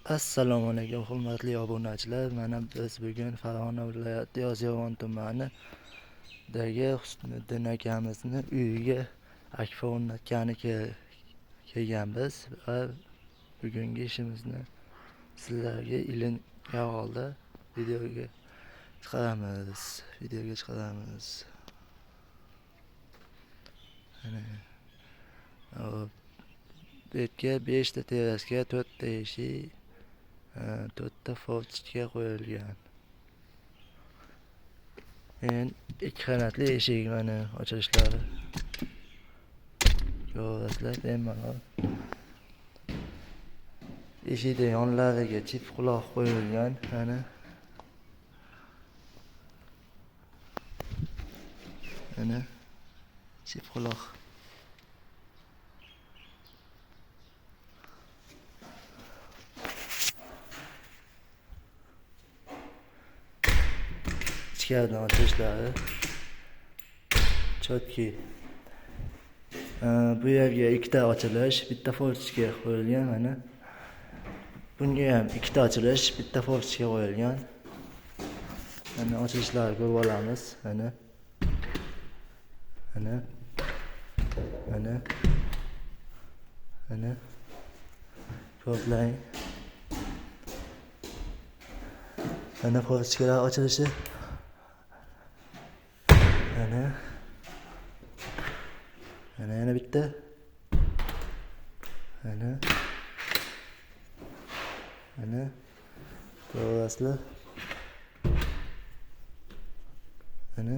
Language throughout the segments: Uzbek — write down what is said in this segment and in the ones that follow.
Assalomu alaykum hurmatli obunachilar. Mana biz bugun Farg'ona viloyati Yozyovon tumanidagi Husniddin akamizni uyiga akfa o'rnatgani kelganmiz va bugungi ishimizni sizlarga ilingan holda videoga chiqaramiz. Bu yerga 5 ta terraska, 4 ta eshik, 4 ta forchka qo'yilgan. Ikki qanotli eshik mana ochilishlari. Ko'rasizlar, bemalol. Eshikning yonlariga chip quloq qo'yilgan. Mana chip quloq. Ichkaridan ochilishlari chotki. Bu yerga ikkita ochilish, bitta forchka qo'yilgan mana. Bunga ham ikkita ochilish, bitta forchka qo'yilgan. Mana ochilishlarni ko'rib olamiz. Mana ko'rlang. Mana forchkalar ochilishi. Mana yana bitta. Mana ko'rasizlar. Mana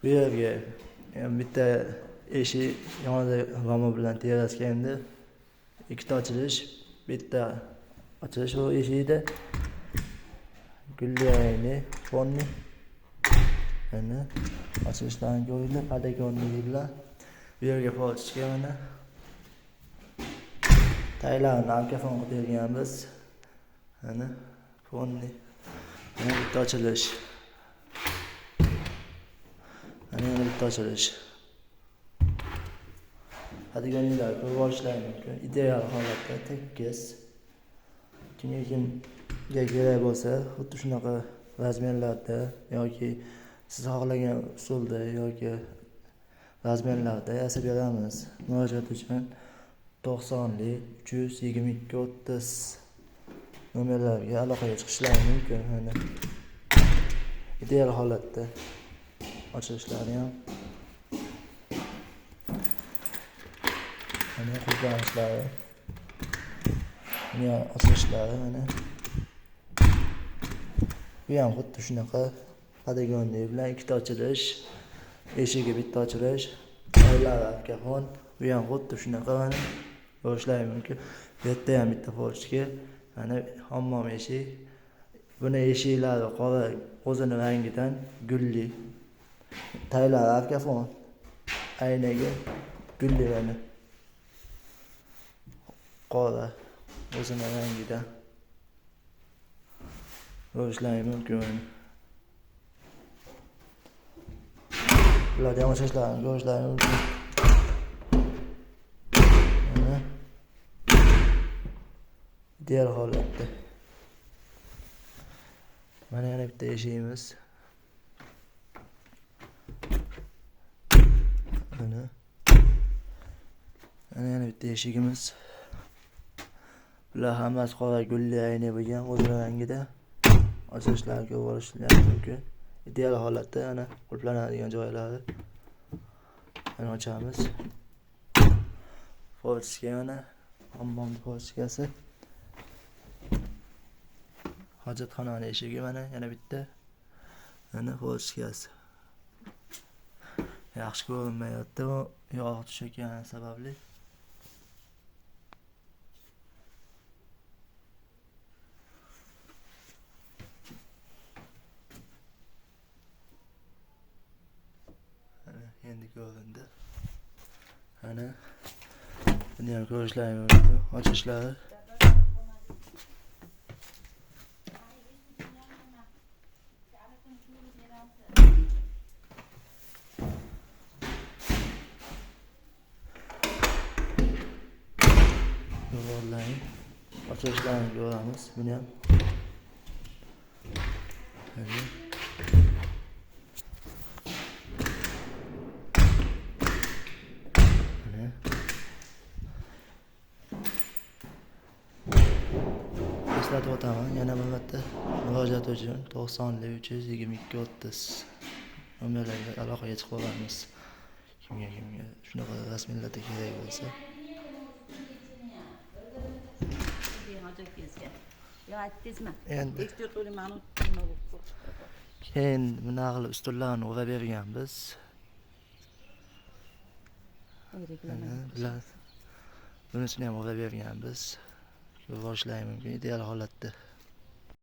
bu yerga bitta eshik yonida rama bilan terraska endi ikkita ochilish, bitta ochilish o eshikda gulli ayni fonni. Mana ochilishlarni ko'ringlar, padagonligi bilan. Bu yerga forchka mana. Taylarni alkafon qilib berganmiz. Mana fonni. Mana bitta ochilish. Mana bitta ochilish. Padagonlar ko'rib olishlari mumkin. Ideal holatda tekis. Kimga kerak bo'lsa, xuddi shunaqa razmerlarda yoki siz xohlagan usulda yoki razmerlarda yasab beramiz. Murojaat uchun 90li 322 30 nomerlarga aloqaga chiqishlari mumkin. Mana ideal holatda ochilishlari ham. Mana qulflanishlari. Mana ochilishlari mana. Bu ham xuddi shunaqa padagonli bilan ikkita ochilish, eshigi bitta ochilish, taylar alkafon. Bu ham xuddi shunaqa mana ko'rishlari mumkin. Bu yerda ham bitta forchka, mana hammom eshik. Buni eshiklari qora o'zini rangidan gulli. Taylar alkafon. Aynaga gulli mana. Qora o'zini rangidan ko'rishlari mumkin. Bularni ham ochishlarni ko'rishlari mumkin. Ideal holatda. Mana yana bitta eshigimiz. Mana yana bitta eshigimiz. Bular hammasi qora gulli ayna bo'lgan o'z rangida. Ochishlarni ko'rib olishlari mumkin. Ideal holatda ana qulflanadigan joylari. Mana ochamiz. Forchka mana hammom forchkasi. Hojatxonani eshigi mana yana bitta. Mana forchkasi. Yaxshi ko'rinmayapti, yog' tushgani sababli. Endi ko'rindi. Mana buni ham ko'rishlari mumkin. Ochishlari. Yuvarlayın. Ochilishlarini ko'ramiz. Buni ham. Eslatib o'taman, yana bir marta murojaat uchun 90-322-30 nomerlarga aloqaga chiqib olamiz. Kimga shunaqa rasmiylarda kerak bo'lsa. Endi keyin buna qilib ustunlarni urab berganmiz. Bunisini ham urab berganmiz. Ko'rib olishlari mumkin ideal holatda.